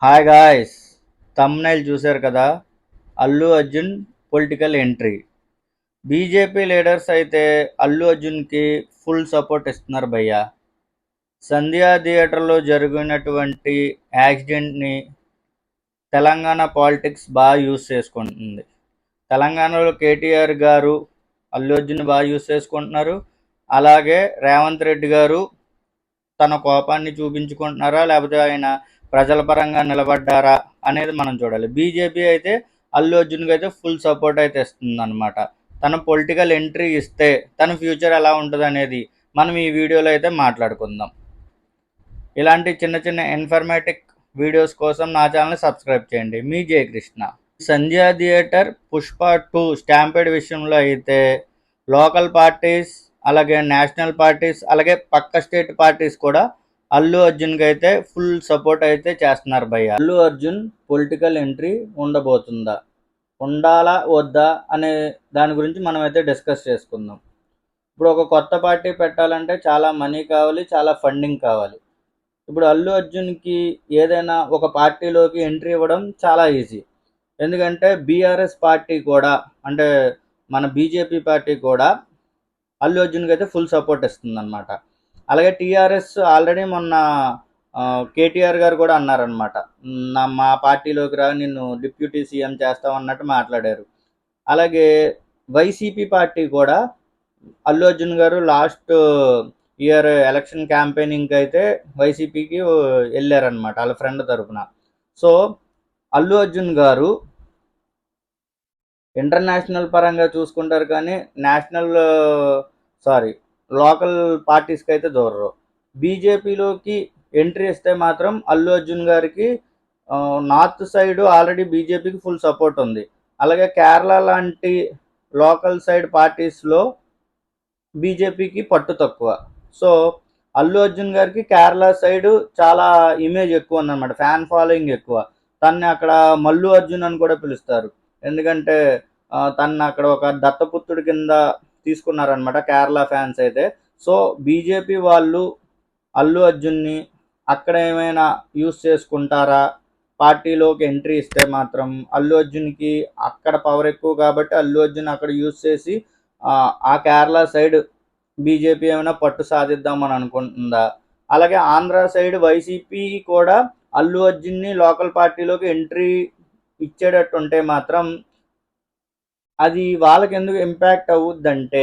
Hi guys, thumbnail చూశారు కదా. Allu Arjun political entry. BJP leaders అయితే అల్లు అర్జున్కి ఫుల్ సపోర్ట్ ఇస్తున్నారు భయ్య. సంధ్యా థియేటర్లో జరిగినటువంటి యాక్సిడెంట్ని తెలంగాణ పాలిటిక్స్ బాగా యూస్ చేసుకుంటుంది. తెలంగాణలో కేటీఆర్ గారు అల్లు అర్జున్ బాగా యూస్ చేసుకుంటున్నారు. అలాగే రేవంత్ రెడ్డి గారు తన కోపాన్ని చూపించుకుంటున్నారా, లేకపోతే ఆయన ప్రజల పరంగా నిలబడ్డారా అనేది మనం చూడాలి. బీజేపీ అయితే అల్లు అర్జున్కి అయితే ఫుల్ సపోర్ట్ అయితే ఇస్తుంది అనమాట. తన పొలిటికల్ ఎంట్రీ ఇస్తే తన ఫ్యూచర్ ఎలా ఉంటుంది అనేది మనం ఈ వీడియోలో అయితే మాట్లాడుకుందాం. ఇలాంటి చిన్న చిన్న ఇన్ఫర్మేటివ్ వీడియోస్ కోసం నా ఛానల్ సబ్స్క్రైబ్ చేయండి. మీ జయకృష్ణ. సంధ్యా థియేటర్ పుష్ప 2 స్టాంపేడ్ విషయంలో అయితే లోకల్ పార్టీస్, అలాగే నేషనల్ పార్టీస్, అలాగే పక్క స్టేట్ పార్టీస్ కూడా అల్లు అర్జున్కి అయితే ఫుల్ సపోర్ట్ అయితే చేస్తున్నారు భయ్య. అల్లు అర్జున్ పొలిటికల్ ఎంట్రీ ఉండబోతుందా, ఉండాలా వద్దా అనే దాని గురించి మనం అయితే డిస్కస్ చేసుకుందాం. ఇప్పుడు ఒక కొత్త పార్టీ పెట్టాలంటే చాలా మనీ కావాలి, చాలా ఫండింగ్ కావాలి. ఇప్పుడు అల్లు అర్జున్కి ఏదైనా ఒక పార్టీలోకి ఎంట్రీ ఇవ్వడం చాలా ఈజీ. ఎందుకంటే బీఆర్ఎస్ పార్టీ కూడా, అంటే మన బీజేపీ పార్టీ కూడా అల్లు అర్జున్కి అయితే ఫుల్ సపోర్ట్ ఇస్తుంది అనమాట. అలాగే టీఆర్ఎస్ ఆల్రెడీ మొన్న కేటీఆర్ గారు కూడా అన్నారనమాట, మా పార్టీలోకి రా, నిన్ను డిప్యూటీ సీఎం చేస్తామన్నట్టు మాట్లాడారు. అలాగే వైసీపీ పార్టీ కూడా అల్లు అర్జున్ గారు లాస్ట్ ఇయర్ ఎలక్షన్ క్యాంపెయినింగ్కి అయితే వైసీపీకి వెళ్ళారనమాట వాళ్ళ ఫ్రెండ్ తరపున. సో అల్లు అర్జున్ గారు ఇంటర్నేషనల్ పరంగా చూసుకుంటారు, కానీ నేషనల్ లోకల్ పార్టీస్కి అయితే దూరరు. బీజేపీలోకి ఎంట్రీ ఇస్తే మాత్రం అల్లు అర్జున్ గారికి నార్త్ సైడ్ ఆల్రెడీ బీజేపీకి ఫుల్ సపోర్ట్ ఉంది. అలాగే కేరళ లాంటి లోకల్ సైడ్ పార్టీస్లో బీజేపీకి పట్టు తక్కువ. సో అల్లు అర్జున్ గారికి కేరళ సైడ్ చాలా ఇమేజ్ ఎక్కువ ఉందన్నమాట, ఫ్యాన్ ఫాలోయింగ్ ఎక్కువ. తన్ని అక్కడ మల్లు అర్జున్ అని కూడా పిలుస్తారు. ఎందుకంటే తను అక్కడ ఒక దత్తపుత్రుడి కింద తీసుకున్నారనమాట కేరళ ఫ్యాన్స్ అయితే. సో బీజేపీ వాళ్ళు అల్లు అర్జున్ని అక్కడ ఏమైనా యూస్ చేసుకుంటారా, పార్టీలోకి ఎంట్రీ ఇస్తే మాత్రం అల్లు అర్జున్కి అక్కడ పవర్ ఎక్కువ కాబట్టి అల్లు అర్జున్ అక్కడ యూస్ చేసి ఆ కేరళ సైడ్ బీజేపీ ఏమైనా పట్టు సాధిద్దామని అనుకుంటుందా? అలాగే ఆంధ్ర సైడ్ వైసీపీ కూడా అల్లు అర్జున్ని లోకల్ పార్టీలోకి ఎంట్రీ ఇచ్చేటట్టు ఉంటే మాత్రం అది వాళ్ళకి ఎందుకు ఇంపాక్ట్ అవుద్దంటే,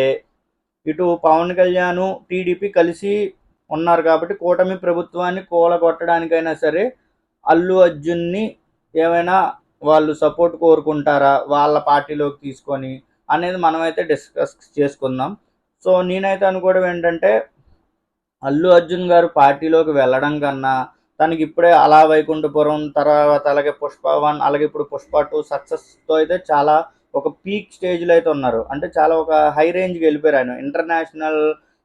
ఇటు పవన్ కళ్యాణ్ టీడీపీ కలిసి ఉన్నారు కాబట్టి కూటమి ప్రభుత్వాన్ని కూలగొట్టడానికైనా సరే అల్లు అర్జున్ని ఏమైనా వాళ్ళు సపోర్ట్ కోరుకుంటారా వాళ్ళ పార్టీలోకి తీసుకొని అనేది మనమైతే డిస్కస్ చేసుకుందాం. సో నేనైతే అనుకోవడం ఏంటంటే, అల్లు అర్జున్ గారు పార్టీలోకి వెళ్ళడం కన్నా తనకి ఇప్పుడే అలా వైకుంఠపురం, తర్వాత అలాగే పుష్ప 1, అలాగే ఇప్పుడు పుష్ప 2 సక్సెస్తో అయితే చాలా ఒక పీక్ స్టేజ్లో అయితే ఉన్నారు. అంటే చాలా ఒక హై రేంజ్కి వెళ్ళిపోయారు. ఆయన ఇంటర్నేషనల్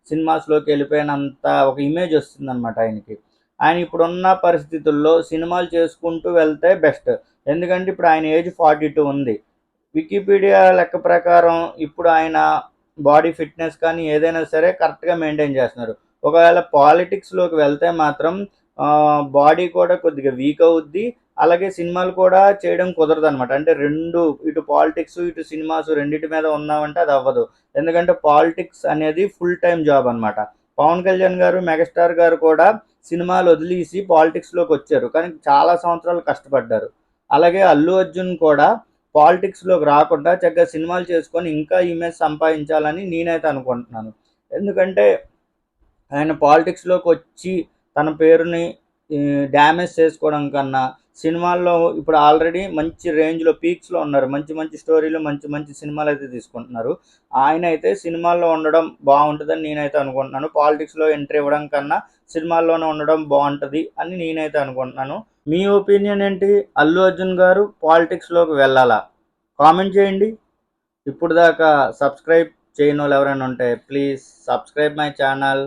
సినిమాస్లోకి వెళ్ళిపోయినంత ఒక ఇమేజ్ వస్తుందన్నమాట ఆయనకి. ఆయన ఇప్పుడున్న పరిస్థితుల్లో సినిమాలు చేసుకుంటూ వెళ్తే బెస్ట్. ఎందుకంటే ఇప్పుడు ఆయన ఏజ్ 42 ఉంది. వికీపీడియా లెక్క ప్రకారం ఇప్పుడు ఆయన బాడీ ఫిట్నెస్ కానీ ఏదైనా సరే కరెక్ట్గా మెయింటైన్ చేస్తున్నారు. ఒకవేళ పాలిటిక్స్లోకి వెళ్తే మాత్రం బాడీ కూడా కొద్దిగా వీక్ అవుద్ది. అలాగే సినిమాలు కూడా చేయడం కుదరదు అనమాట. అంటే రెండు, ఇటు పాలిటిక్స్ ఇటు సినిమాస్ రెండింటి మీద ఉన్నామంటే అది అవ్వదు. ఎందుకంటే పాలిటిక్స్ అనేది ఫుల్ టైం జాబ్ అనమాట. పవన్ కళ్యాణ్ గారు, మెగాస్టార్ గారు కూడా సినిమాలు వదిలేసి పాలిటిక్స్లోకి వచ్చారు, కానీ చాలా సంవత్సరాలు కష్టపడ్డారు. అలాగే అల్లు అర్జున్ కూడా పాలిటిక్స్లోకి రాకుండా చక్కగా సినిమాలు చేసుకొని ఇంకా ఇమేజ్ సంపాదించాలని నేనైతే అనుకుంటున్నాను. ఎందుకంటే ఆయన పాలిటిక్స్లోకి వచ్చి తన పేరుని డ్యామేజ్ చేసుకోవడం కన్నా సినిమాల్లో ఇప్పుడు ఆల్రెడీ మంచి రేంజ్లో పీక్స్లో ఉన్నారు. మంచి మంచి స్టోరీలు, మంచి మంచి సినిమాలు అయితే తీసుకుంటున్నారు. ఆయన అయితే సినిమాల్లో ఉండడం బాగుంటుందని నేనైతే అనుకుంటున్నాను. పాలిటిక్స్లో ఎంట్రీ ఇవ్వడం కన్నా సినిమాల్లోనే ఉండడం బాగుంటుంది అని నేనైతే అనుకుంటున్నాను. మీ ఒపీనియన్ ఏంటి? అల్లు అర్జున్ గారు పాలిటిక్స్లోకి వెళ్ళాలా? కామెంట్ చేయండి. ఇప్పుడు దాకా సబ్స్క్రైబ్ చేయని వాళ్ళు ఎవరైనా ఉంటే ప్లీజ్ సబ్స్క్రైబ్ మై ఛానల్.